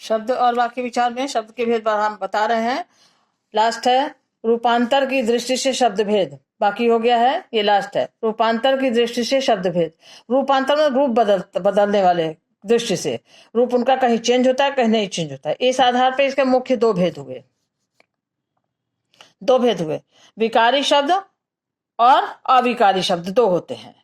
शब्द और वाक्य विचार में शब्द के भेद हम बता रहे हैं। लास्ट है रूपांतर की दृष्टि से शब्द भेद, बाकी हो गया है, ये लास्ट है रूपांतर की दृष्टि से शब्द भेद। रूपांतर में रूप बदलने वाले दृष्टि से, रूप उनका कहीं चेंज होता है, कहीं नहीं चेंज होता है। इस आधार पर इसके मुख्य दो भेद हुए। विकारी शब्द और अविकारी शब्द दो होते हैं,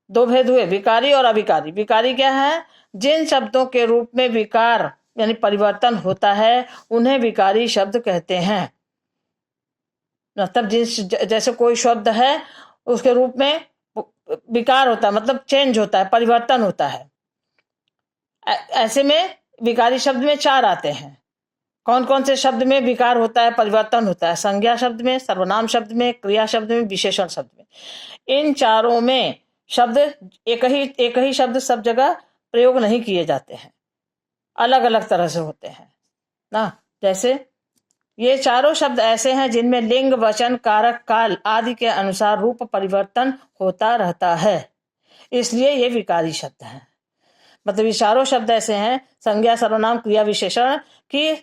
दो भेद हुए, विकारी और अविकारी। विकारी क्या है? जिन शब्दों के रूप में विकार यानी परिवर्तन होता है उन्हें विकारी शब्द कहते हैं। मतलब जैसे कोई शब्द है उसके रूप में विकार होता है, मतलब चेंज होता है, परिवर्तन होता है। ऐसे में विकारी शब्द में चार आते हैं। कौन कौन से शब्द में विकार होता है, परिवर्तन होता है? संज्ञा शब्द में, सर्वनाम शब्द में, क्रिया शब्द में, विशेषण शब्द में। इन चारों में शब्द एक ही शब्द सब जगह प्रयोग नहीं किए जाते हैं, अलग अलग तरह से होते हैं ना। जैसे ये चारों शब्द ऐसे हैं जिनमें लिंग, वचन, कारक, काल आदि के अनुसार रूप परिवर्तन होता रहता है, इसलिए ये विकारी शब्द हैं। मतलब ये चारों शब्द ऐसे हैं, संज्ञा, सर्वनाम, क्रिया, विशेषण, की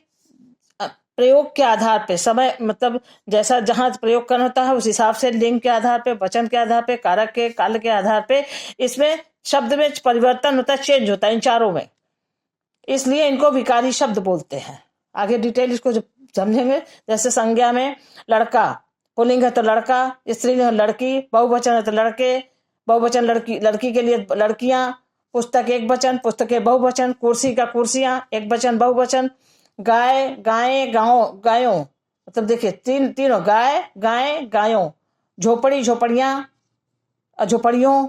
प्रयोग के आधार पे समय, मतलब जैसा जहां प्रयोग करना होता है उस हिसाब से लिंग के आधार पे, वचन के आधार पे, कारक के, काल के आधार पे इसमें शब्द में परिवर्तन होता है, चेंज होता है इन चारों में, इसलिए इनको विकारी शब्द बोलते हैं। आगे डिटेल इसको समझेंगे। जैसे संज्ञा में लड़का, पुल्लिंग है तो लड़का, स्त्रीलिंग है लड़की, बहुवचन है तो लड़के, बहुवचन लड़की के लिए लड़कियां, पुस्तक एक वचन, पुस्तकें बहुवचन, कुर्सी का कुर्सियां एक वचन बहुवचन, गाय गायें गायों, मतलब देखिए तीनों गाय गायें गायों, झोपड़ी झोपड़ियां झोपड़ियों,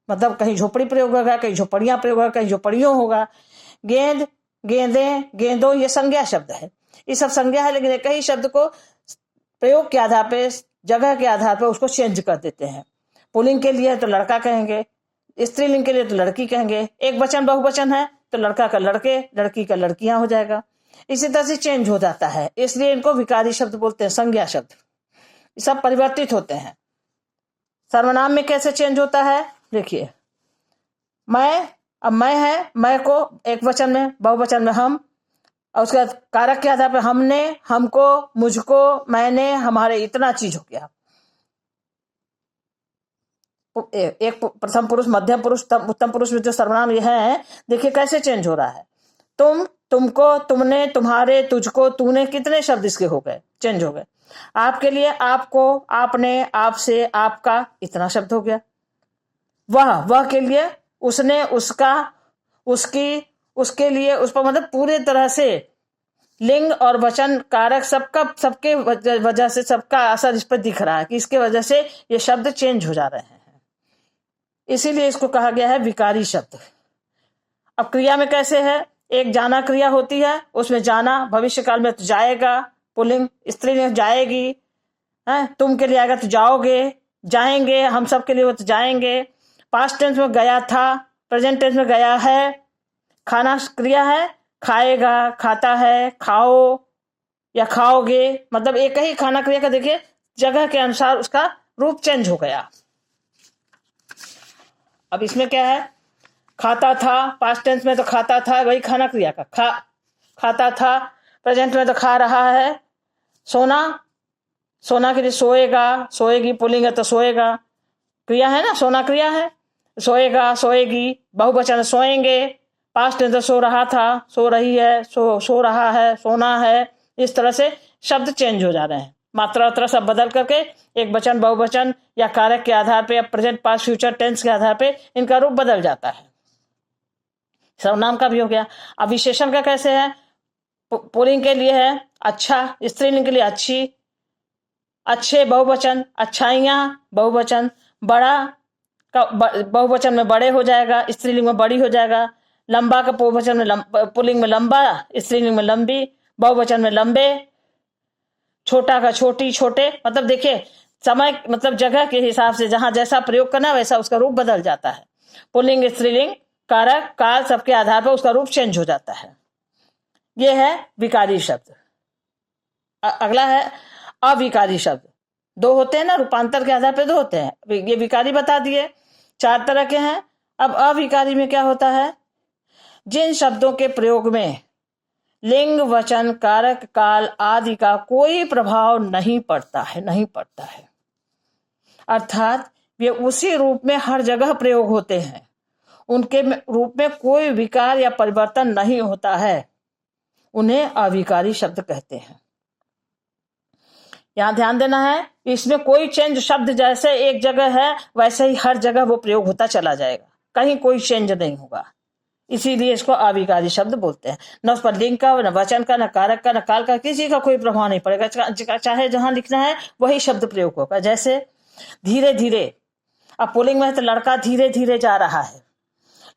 मतलब कहीं झोपड़ी प्रयोग होगा, कहीं झोपड़ियां प्रयोग होगा, कहीं झोपड़ियों होगा। गेंद गेंदे गेंदों, ये संज्ञा शब्द है, ये सब संज्ञा है, लेकिन एक ही शब्द को प्रयोग के आधार पे, जगह के आधार पर उसको चेंज कर देते हैं। पुल्लिंग के लिए है तो लड़का कहेंगे, स्त्रीलिंग के लिए तो लड़की कहेंगे, एक वचन बहुवचन है तो लड़का का लड़के, लड़की का लड़कियां हो जाएगा। इसी तरह से चेंज हो जाता है, इसलिए इनको विकारी शब्द बोलते हैं, संज्ञा शब्द। सब परिवर्तित होते हैं। सर्वनाम में कैसे चेंज होता है? देखिए, मैं, अब मैं है, मैं को एक वचन में, बहुवचन में हम, और उसके बाद कारक के आधार पर हमने, हमको, मुझको, मैंने, हमारे, इतना चीज हो गया। एक प्रथम पुरुष, मध्यम पुरुष, उत्तम पुरुष में जो सर्वनाम ये है, देखिए कैसे चेंज हो रहा है। तुम, तुमको, तुमने, तुम्हारे, तुझको, तूने, कितने शब्द इसके हो गए, चेंज हो गए। आपके लिए आपको, आपने, आपसे, आपका, इतना शब्द हो गया। वह के लिए उसने, उसका, उसकी, उसके लिए, उस पर, मतलब पूरे तरह से लिंग और वचन, कारक सबके वजह से सबका असर इस पर दिख रहा है कि इसके वजह से ये शब्द चेंज हो जा रहे हैं, इसीलिए इसको कहा गया है विकारी शब्द। अब क्रिया में कैसे है? एक जाना क्रिया होती है, उसमें जाना भविष्य काल में तो जाएगा, पुल्लिंग, स्त्रीलिंग जाएगी, है, तुम के लिए आएगा तो जाओगे, जाएंगे, हम सब के लिए वो तो जाएंगे। पास्ट टेंस में गया था, प्रेजेंट टेंस में गया है। खाना क्रिया है, खाएगा, खाता है, खाओ या खाओगे, मतलब एक ही खाना क्रिया का देखिए जगह के अनुसार उसका रूप चेंज हो गया। अब इसमें क्या है? खाता था, पास्ट टेंस में तो खाता था, वही खाना क्रिया का खाता था, प्रेजेंट में तो खा रहा है। सोना, सोना के लिए सोएगा, सोएगी, पुल्लिंग है तो सोएगा, क्रिया है ना, सोना क्रिया है, सोएगा, सोएगी, बहुवचन सोएंगे, पास्ट टेंस तो सो रहा था, सो रही है, सो रहा है, सोना है। इस तरह से शब्द चेंज हो जा रहे हैं, मात्रा वात्रा सब बदल करके एक वचन बहुवचन या कारक के आधार पे या प्रेजेंट पास्ट फ्यूचर टेंस के आधार पे इनका रूप बदल जाता है। सर्वनाम का भी हो गया। अब विशेषण का कैसे है? पुल्लिंग के लिए है अच्छा, स्त्रीलिंग के लिए अच्छी, अच्छे बहुवचन, अच्छाइयां बहुवचन, बड़ा का बहुवचन में बड़े हो जाएगा, स्त्रीलिंग में बड़ी हो जाएगा। लंबा का बहुवचन में पुल्लिंग में लंबा, स्त्रीलिंग में लंबी, बहुवचन में लंबे। छोटा का छोटी, छोटे, मतलब देखिए समय, मतलब जगह के हिसाब से जहां जैसा प्रयोग करना वैसा उसका रूप बदल जाता है। पुल्लिंग, स्त्रीलिंग, कारक, काल सबके आधार पर उसका रूप चेंज हो जाता है। यह है विकारी शब्द। अगला है अविकारी शब्द। दो होते हैं ना, रूपांतर के आधार पर दो होते हैं, ये विकारी बता दिए, चार तरह के हैं। अब अविकारी में क्या होता है? जिन शब्दों के प्रयोग में लिंग, वचन, कारक, काल आदि का कोई प्रभाव नहीं पड़ता है। अर्थात वे उसी रूप में हर जगह प्रयोग होते हैं, उनके रूप में कोई विकार या परिवर्तन नहीं होता है। उन्हें अविकारी शब्द कहते हैं। यहां ध्यान देना है, इसमें कोई चेंज, शब्द जैसे एक जगह है वैसे ही हर जगह वो प्रयोग होता चला जाएगा, कहीं कोई चेंज नहीं होगा। इसीलिए इसको अविकारी शब्द बोलते हैं। न उस पर लिंग का, न वचन का, न कारक का, न काल का, किसी का कोई प्रभाव नहीं पड़ेगा। चाहे जहां लिखना है वही शब्द प्रयोग होगा। जैसे धीरे धीरे, अब पुल्लिंग में है तो लड़का धीरे धीरे जा रहा है।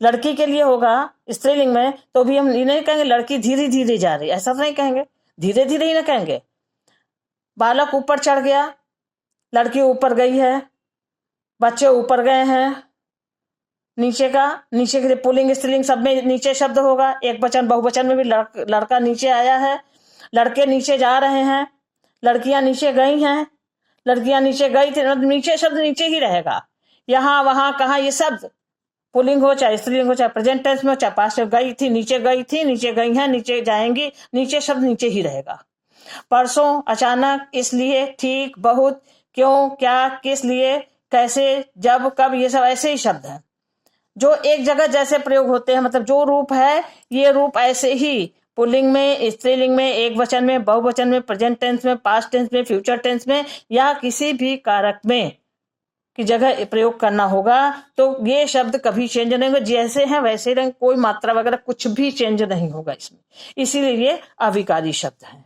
लड़की के लिए होगा स्त्रीलिंग में तो भी हम ये नहीं कहेंगे लड़की धीरे धीरे जा रही, ऐसा तो नहीं कहेंगे, धीरे धीरे ही ना कहेंगे। बालक ऊपर चढ़ गया, लड़की ऊपर गई है, बच्चे ऊपर गए हैं। नीचे के लिए पुल्लिंग स्त्रीलिंग सब में नीचे शब्द होगा। एक वचन बहुवचन में भी लड़का नीचे आया है, लड़के नीचे जा रहे हैं, लड़कियां नीचे गई हैं, लड़कियां नीचे गई थी, नीचे शब्द नीचे ही रहेगा। यहाँ वहां कहाँ ये शब्द पुल्लिंग हो चाहे स्त्रीलिंग हो, चाहे प्रेजेंट टेंस में, चाहे पास्ट में, गई थी, नीचे गई हैं, नीचे जाएंगी, नीचे शब्द नीचे ही रहेगा। परसों, अचानक, इसलिए, ठीक, बहुत, क्यों, क्या, किस लिए, कैसे, जब, कब, ये सब ऐसे ही शब्द हैं जो एक जगह जैसे प्रयोग होते हैं। मतलब जो रूप है ये रूप ऐसे ही पुल्लिंग में, स्त्रीलिंग में, एक वचन में, बहुवचन में, प्रेजेंट टेंस में, पास्ट टेंस में, फ्यूचर टेंस में या किसी भी कारक में की जगह प्रयोग करना होगा। तो ये शब्द कभी चेंज नहीं होगा, जैसे हैं वैसे रहेंगे, कोई मात्रा वगैरह कुछ भी चेंज नहीं होगा इसमें। इसीलिए ये अविकारी शब्द है।